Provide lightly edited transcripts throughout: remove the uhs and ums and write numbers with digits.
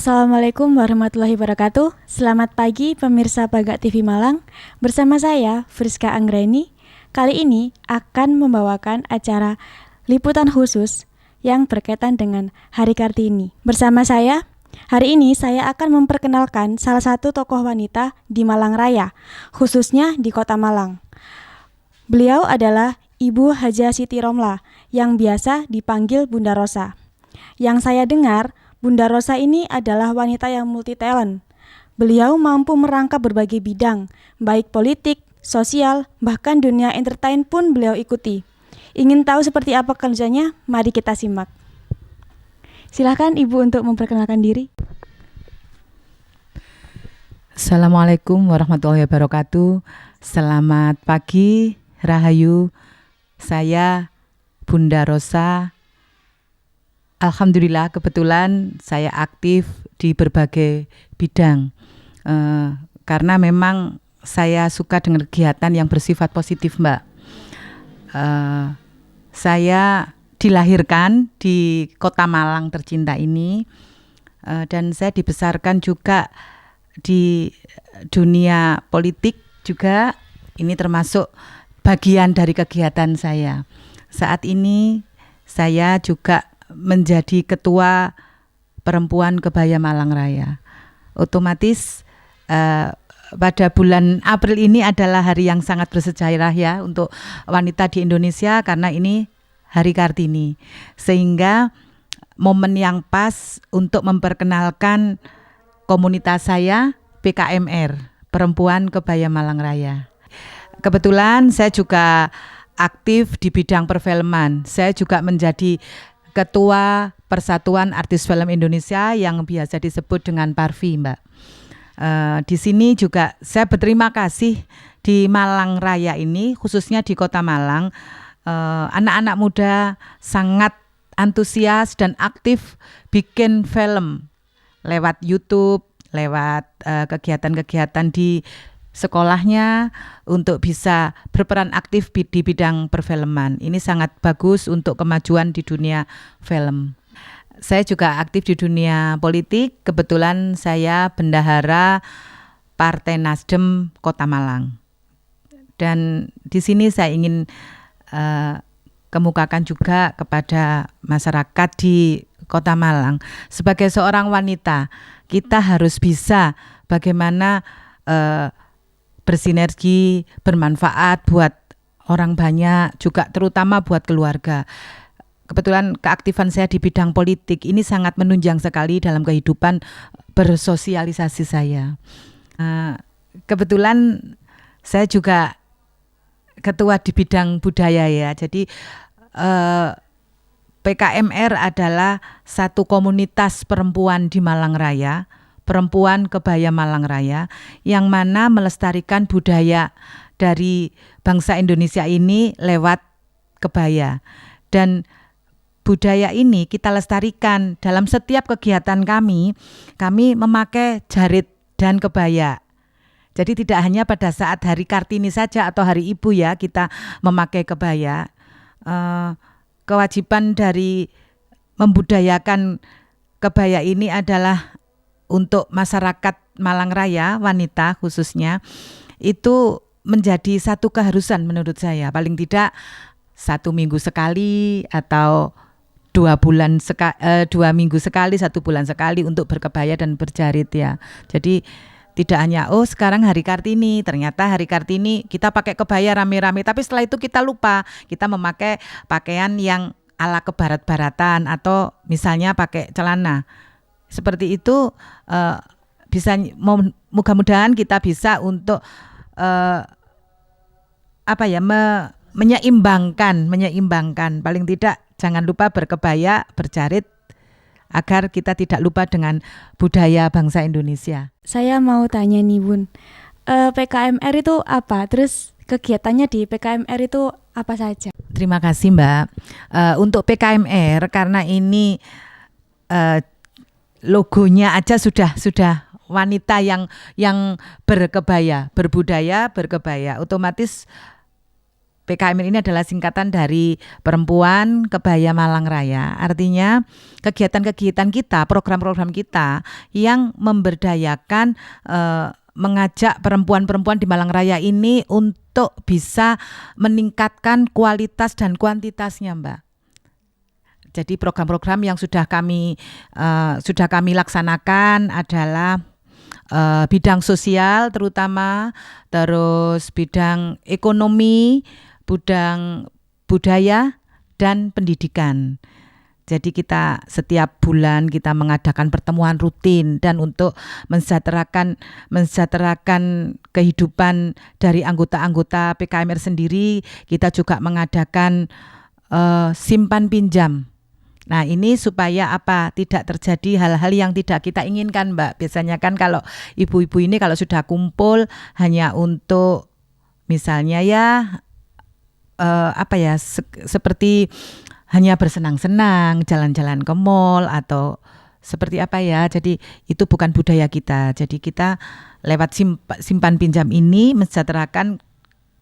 Assalamualaikum warahmatullahi wabarakatuh. Selamat pagi pemirsa Bagak TV Malang. Bersama saya Friska Anggraini. Kali ini akan membawakan acara liputan khusus yang berkaitan dengan Hari Kartini. Bersama saya, hari ini saya akan memperkenalkan salah satu tokoh wanita di Malang Raya, khususnya di Kota Malang. Beliau adalah Ibu Haja Siti Romla yang biasa dipanggil Bunda Rosa. Yang saya dengar, Bunda Rosa ini adalah wanita yang multi talent. Beliau mampu merangkap berbagai bidang, baik politik, sosial, bahkan dunia entertain pun beliau ikuti. Ingin tahu seperti apa kerjanya? Mari kita simak. Silahkan Ibu untuk memperkenalkan diri. Assalamualaikum warahmatullahi wabarakatuh. Selamat pagi, Rahayu. Saya Bunda Rosa. Alhamdulillah kebetulan saya aktif di berbagai bidang karena memang saya suka dengan kegiatan yang bersifat positif, Mbak. Saya dilahirkan di Kota Malang tercinta ini dan saya dibesarkan juga di dunia politik juga. Ini termasuk bagian dari kegiatan saya. Saat ini saya juga menjadi ketua perempuan kebaya Malang Raya. Otomatis pada bulan April ini adalah hari yang sangat bersejarah ya untuk wanita di Indonesia karena ini Hari Kartini. Sehingga momen yang pas untuk memperkenalkan komunitas saya PKMR, Perempuan Kebaya Malang Raya. Kebetulan saya juga aktif di bidang perfilman. Saya juga menjadi Ketua Persatuan Artis Film Indonesia yang biasa disebut dengan Parvi, Mbak. Di sini juga saya berterima kasih di Malang Raya ini, khususnya di Kota Malang, anak-anak muda sangat antusias dan aktif bikin film lewat YouTube, lewat kegiatan-kegiatan di sekolahnya untuk bisa berperan aktif di bidang perfilman. Ini sangat bagus untuk kemajuan di dunia film. Saya juga aktif di dunia politik. Kebetulan saya bendahara Partai Nasdem Kota Malang. Dan di sini saya ingin kemukakan juga kepada masyarakat di Kota Malang. Sebagai seorang wanita, kita harus bisa bagaimana bersinergi, bermanfaat buat orang banyak, juga terutama buat keluarga. Kebetulan keaktifan saya di bidang politik ini sangat menunjang sekali dalam kehidupan bersosialisasi saya. Kebetulan saya juga ketua di bidang budaya ya, jadi PKMR adalah satu komunitas perempuan di Malang Raya, Perempuan Kebaya Malang Raya, yang mana melestarikan budaya dari bangsa Indonesia ini lewat kebaya. Dan budaya ini kita lestarikan dalam setiap kegiatan kami memakai jarit dan kebaya. Jadi tidak hanya pada saat Hari Kartini saja atau Hari Ibu ya kita memakai kebaya. Kewajiban dari membudayakan kebaya ini adalah untuk masyarakat Malang Raya, wanita khususnya, itu menjadi satu keharusan menurut saya. Paling tidak 1 minggu sekali atau 2 minggu sekali, 1 bulan sekali untuk berkebaya dan berjarit ya. Jadi tidak hanya sekarang Hari Kartini, ternyata Hari Kartini kita pakai kebaya rame-rame, tapi setelah itu kita lupa, kita memakai pakaian yang ala kebarat-baratan atau misalnya pakai celana. Seperti itu bisa mudah-mudahan kita bisa untuk menyeimbangkan paling tidak jangan lupa berkebaya, berjarit agar kita tidak lupa dengan budaya bangsa Indonesia. Saya mau tanya nih Bun, PKMR itu apa? Terus kegiatannya di PKMR itu apa saja? Terima kasih Mbak. Untuk PKMR karena ini logonya aja sudah wanita yang berkebaya, berbudaya, berkebaya. Otomatis PKMR ini adalah singkatan dari Perempuan Kebaya Malang Raya. Artinya kegiatan-kegiatan kita, program-program kita yang memberdayakan, mengajak perempuan-perempuan di Malang Raya ini untuk bisa meningkatkan kualitas dan kuantitasnya, Mbak. Jadi program-program yang sudah kami laksanakan adalah bidang sosial terutama, terus bidang ekonomi, bidang budaya dan pendidikan. Jadi kita setiap bulan kita mengadakan pertemuan rutin dan untuk mensejahterakan kehidupan dari anggota-anggota PKMR sendiri, kita juga mengadakan simpan pinjam. Nah, ini supaya tidak terjadi hal-hal yang tidak kita inginkan, Mbak. Biasanya kan kalau ibu-ibu ini kalau sudah kumpul hanya untuk misalnya seperti hanya bersenang-senang, jalan-jalan ke mall atau seperti jadi itu bukan budaya kita. Jadi kita lewat simpan pinjam ini mensejahterakan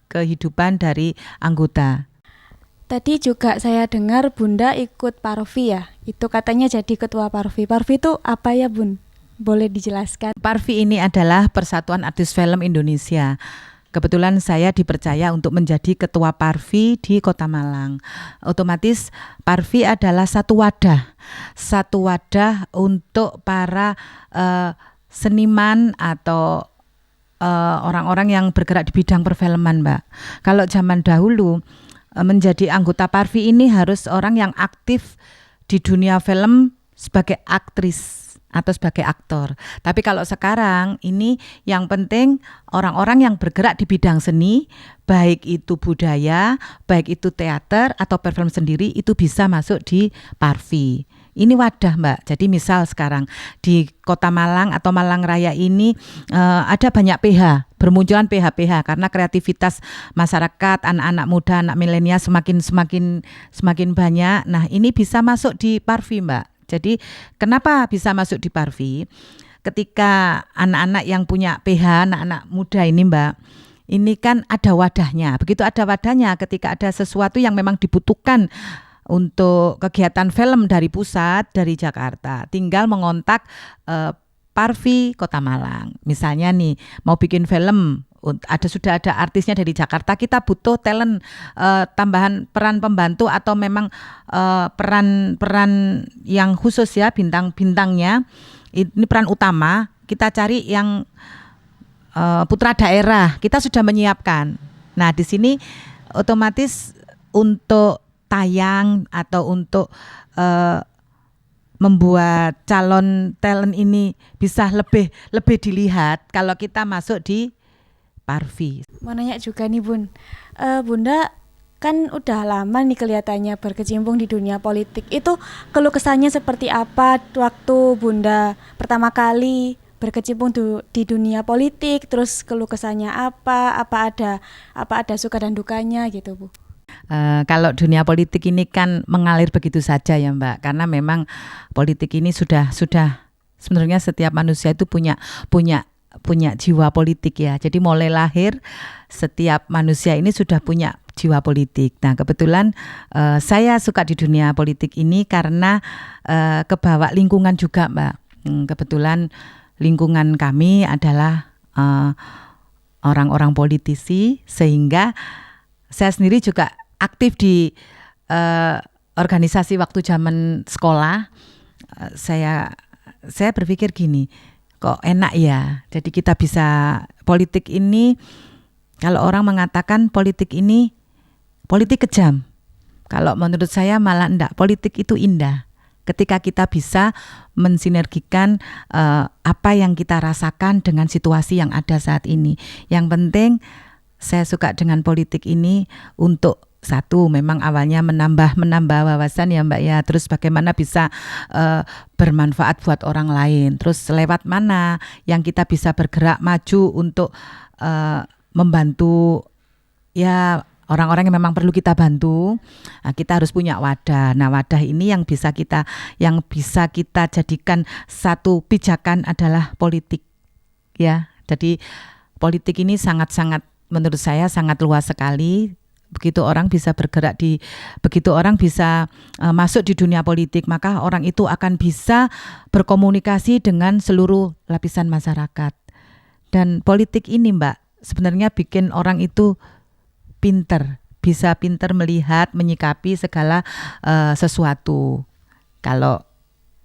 kehidupan dari anggota. Tadi juga saya dengar Bunda ikut Parvi ya, itu katanya jadi ketua Parvi. Parvi itu apa ya, Bun? Boleh dijelaskan? Parvi ini adalah Persatuan Artis Film Indonesia. Kebetulan saya dipercaya untuk menjadi ketua Parvi di Kota Malang. Otomatis Parvi adalah satu wadah untuk para seniman atau orang-orang yang bergerak di bidang perfilman, Mbak. Kalau zaman dahulu menjadi anggota Parvi ini harus orang yang aktif di dunia film sebagai aktris atau sebagai aktor. Tapi kalau sekarang ini yang penting orang-orang yang bergerak di bidang seni, baik itu budaya, baik itu teater atau perfilm sendiri, itu bisa masuk di Parvi. Ini wadah, Mbak. Jadi misal sekarang di Kota Malang atau Malang Raya ini ada banyak PH, bermunculan PH-PH karena kreativitas masyarakat, anak-anak muda, anak milenial semakin banyak. Nah, ini bisa masuk di Parvi, Mbak. Jadi kenapa bisa masuk di Parvi? Ketika anak-anak yang punya PH, anak-anak muda ini, Mbak, ini kan ada wadahnya. Begitu ada wadahnya, ketika ada sesuatu yang memang dibutuhkan untuk kegiatan film dari pusat, dari Jakarta, tinggal mengontak Parvi Kota Malang. Misalnya nih, mau bikin film, sudah ada artisnya dari Jakarta, kita butuh talent tambahan peran pembantu atau memang peran yang khusus ya, bintang-bintangnya ini peran utama, kita cari yang putra daerah, kita sudah menyiapkan. Nah, di sini otomatis untuk tayang atau untuk membuat calon talent ini bisa lebih dilihat kalau kita masuk di Parvi. Mau nanya juga nih, Bun. Bunda kan udah lama nih kelihatannya berkecimpung di dunia politik. Itu keluh kesahnya seperti apa waktu Bunda pertama kali berkecimpung di dunia politik? Terus keluh kesahnya apa ada suka dan dukanya gitu, Bu? Kalau dunia politik ini kan mengalir begitu saja ya, Mbak. Karena memang politik ini sudah sebenarnya setiap manusia itu punya jiwa politik ya. Jadi mulai lahir setiap manusia ini sudah punya jiwa politik. Nah, kebetulan saya suka di dunia politik ini karena kebawa lingkungan juga, Mbak. Kebetulan lingkungan kami adalah orang-orang politisi, sehingga saya sendiri juga aktif di organisasi waktu zaman sekolah. Saya berpikir gini, kok enak ya. Jadi kita bisa politik ini, kalau orang mengatakan politik ini politik kejam. Kalau menurut saya malah enggak, politik itu indah. Ketika kita bisa mensinergikan apa yang kita rasakan dengan situasi yang ada saat ini. Yang penting saya suka dengan politik ini untuk satu, memang awalnya menambah wawasan ya, Mbak ya. Terus bagaimana bisa bermanfaat buat orang lain. Terus lewat mana yang kita bisa bergerak maju untuk membantu ya orang-orang yang memang perlu kita bantu. Nah, kita harus punya wadah. Nah, wadah ini yang bisa kita jadikan satu pijakan adalah politik ya. Jadi politik ini sangat-sangat, menurut saya sangat luas sekali. Begitu orang bisa begitu orang bisa masuk di dunia politik, maka orang itu akan bisa berkomunikasi dengan seluruh lapisan masyarakat. Dan politik ini, Mbak, sebenarnya bikin orang itu bisa pinter melihat, menyikapi segala sesuatu. Kalau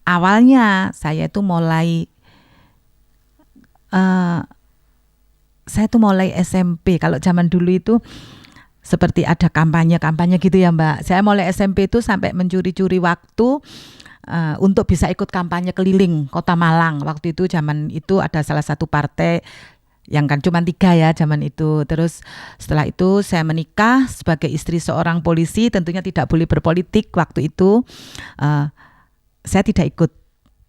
awalnya saya itu mulai SMP. Kalau zaman dulu itu seperti ada kampanye gitu ya, Mbak. Saya mulai SMP itu sampai mencuri-curi waktu untuk bisa ikut kampanye keliling Kota Malang. Waktu itu zaman itu ada salah satu partai yang kan cuma 3 ya zaman itu. Terus setelah itu saya menikah sebagai istri seorang polisi, tentunya tidak boleh berpolitik waktu itu. Saya tidak ikut.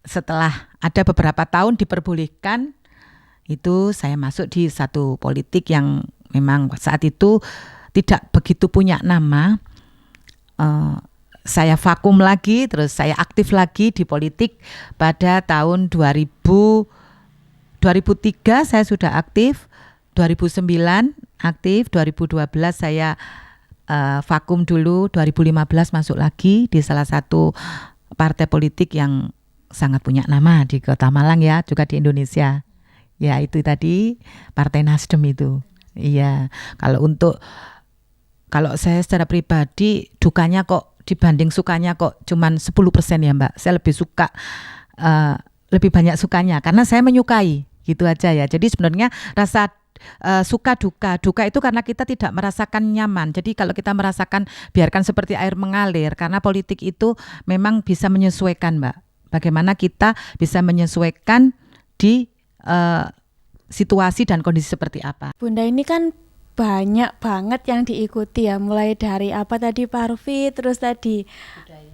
Setelah ada beberapa tahun diperbolehkan, itu saya masuk di satu politik yang memang saat itu tidak begitu punya nama. Saya vakum lagi, terus saya aktif lagi di politik pada tahun 2003 saya sudah aktif, 2009 aktif, 2012 saya vakum dulu, 2015 masuk lagi di salah satu partai politik yang sangat punya nama di Kota Malang ya, juga di Indonesia. Ya itu tadi Partai Nasdem itu. Iya, kalau saya secara pribadi dukanya kok dibanding sukanya kok cuman 10% ya, Mbak. Saya lebih banyak sukanya karena saya menyukai, gitu aja ya. Jadi sebenarnya rasa suka duka itu karena kita tidak merasakan nyaman. Jadi kalau kita merasakan, biarkan seperti air mengalir, karena politik itu memang bisa menyesuaikan, Mbak. Bagaimana kita bisa menyesuaikan di situasi dan kondisi seperti apa. Bunda, ini kan banyak banget yang diikuti ya, mulai dari apa tadi Parvi, terus tadi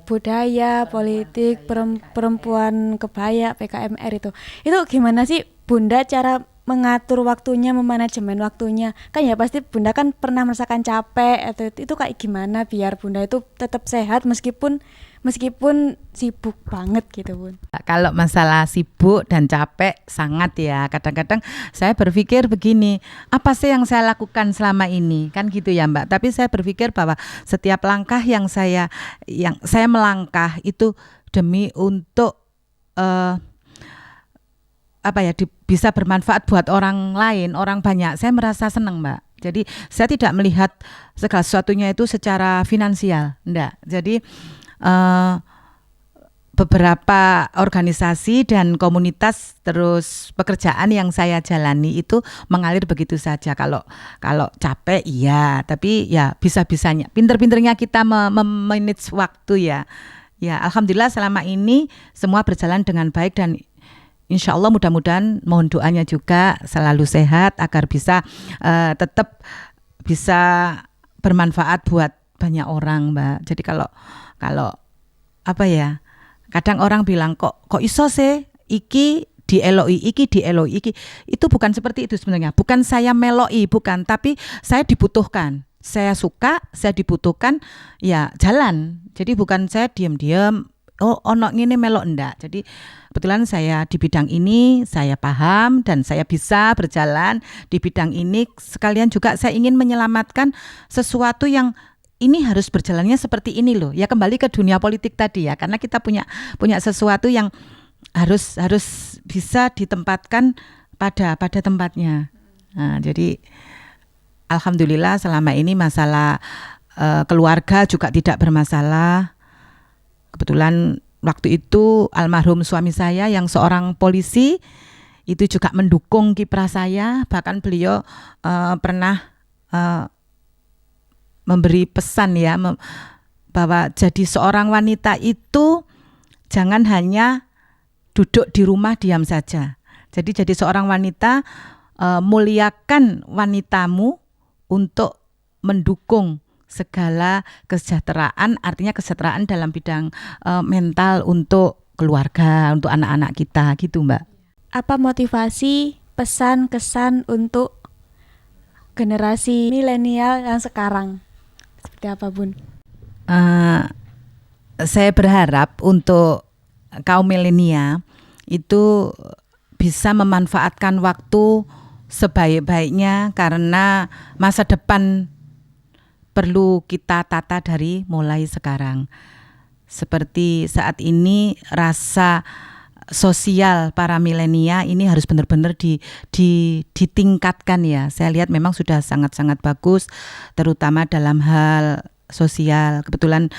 budaya politik, perempuan kebaya, PKMR itu gimana sih Bunda cara mengatur waktunya, memanajemen waktunya? Kan ya pasti Bunda kan pernah merasakan capek atau itu kayak gimana biar Bunda itu tetap sehat meskipun sibuk banget gitu, Bun. Kalau masalah sibuk dan capek sangat ya, kadang-kadang saya berpikir begini, apa sih yang saya lakukan selama ini, kan gitu ya, Mbak. Tapi saya berpikir bahwa setiap langkah yang saya melangkah itu demi untuk bisa bermanfaat buat orang lain, orang banyak. Saya merasa senang, Mbak. Jadi saya tidak melihat segala sesuatunya itu secara finansial, enggak. Jadi beberapa organisasi dan komunitas terus pekerjaan yang saya jalani itu mengalir begitu saja. Kalau capek iya, tapi ya bisa-bisanya, pinter-pinternya kita memanage waktu ya. Ya alhamdulillah selama ini semua berjalan dengan baik dan insya Allah mudah-mudahan mohon doanya juga selalu sehat agar bisa tetap bisa bermanfaat buat banyak orang, Mbak. Jadi kalau apa ya, kadang orang bilang kok iso sih iki dieloi itu bukan seperti itu sebenarnya. Bukan saya meloi, bukan, tapi saya dibutuhkan. Saya suka, saya dibutuhkan, ya jalan. Jadi bukan saya diam-diam ono ngene melok, enggak. Jadi kebetulan saya di bidang ini saya paham dan saya bisa berjalan di bidang ini. Sekalian juga saya ingin menyelamatkan sesuatu yang ini harus berjalannya seperti ini loh. Ya kembali ke dunia politik tadi ya, karena kita punya sesuatu yang harus bisa ditempatkan pada tempatnya. Nah, jadi alhamdulillah selama ini masalah keluarga juga tidak bermasalah. Kebetulan waktu itu almarhum suami saya yang seorang polisi itu juga mendukung kiprah saya. Bahkan beliau pernah memberi pesan ya, bahwa jadi seorang wanita itu jangan hanya duduk di rumah diam saja. Jadi seorang wanita, muliakan wanitamu untuk mendukung segala kesejahteraan, artinya kesejahteraan dalam bidang mental untuk keluarga, untuk anak-anak kita gitu, Mbak. Apa motivasi, pesan, kesan untuk generasi milenial yang sekarang? Seperti apa, Bun? Saya berharap untuk kaum milenial itu bisa memanfaatkan waktu sebaik-baiknya, karena masa depan perlu kita tata dari mulai sekarang. Seperti saat ini rasa sosial para milenia ini harus benar-benar ditingkatkan ya. Saya lihat memang sudah sangat-sangat bagus, terutama dalam hal sosial. Kebetulan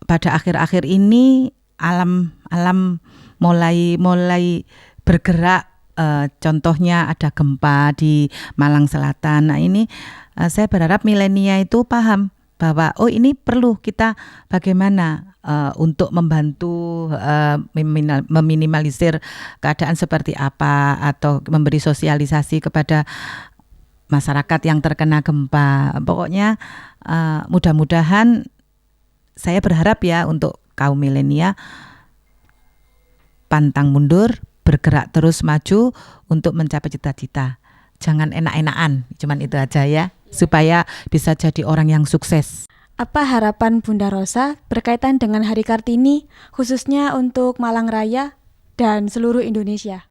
pada akhir-akhir ini alam mulai bergerak. Contohnya ada gempa di Malang Selatan. Nah ini saya berharap milenia itu paham bahwa ini perlu kita bagaimana untuk membantu meminimalisir keadaan seperti apa, atau memberi sosialisasi kepada masyarakat yang terkena gempa. Pokoknya mudah-mudahan, saya berharap ya untuk kaum milenia pantang mundur, bergerak terus maju untuk mencapai cita-cita. Jangan enak-enakan, cuman itu aja ya, supaya bisa jadi orang yang sukses. Apa harapan Bunda Rosa berkaitan dengan Hari Kartini, khususnya untuk Malang Raya dan seluruh Indonesia?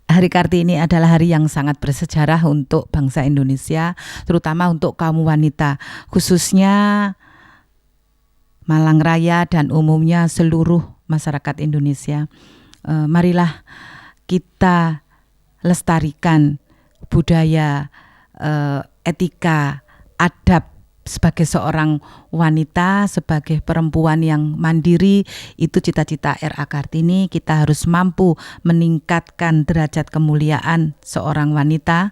Hari Kartini adalah hari yang sangat bersejarah untuk bangsa Indonesia, terutama untuk kaum wanita, khususnya Malang Raya dan umumnya seluruh masyarakat Indonesia. Marilah kita lestarikan budaya, etika, adab sebagai seorang wanita, sebagai perempuan yang mandiri. Itu cita-cita RA Kartini. Kita harus mampu meningkatkan derajat kemuliaan seorang wanita.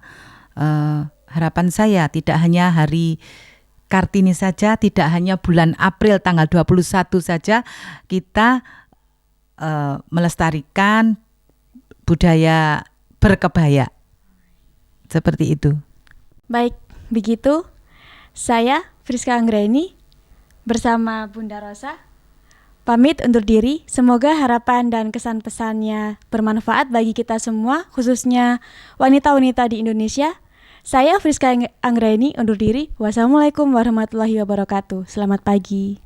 Harapan saya tidak hanya hari Kartini saja, tidak hanya bulan April tanggal 21 saja, kita melestarikan budaya berkebaya. Seperti itu. Baik, begitu. Saya Friska Anggreni bersama Bunda Rosa pamit undur diri. Semoga harapan dan kesan pesannya bermanfaat bagi kita semua, khususnya wanita-wanita di Indonesia. Saya Friska Anggreni undur diri. Wassalamualaikum warahmatullahi wabarakatuh. Selamat pagi.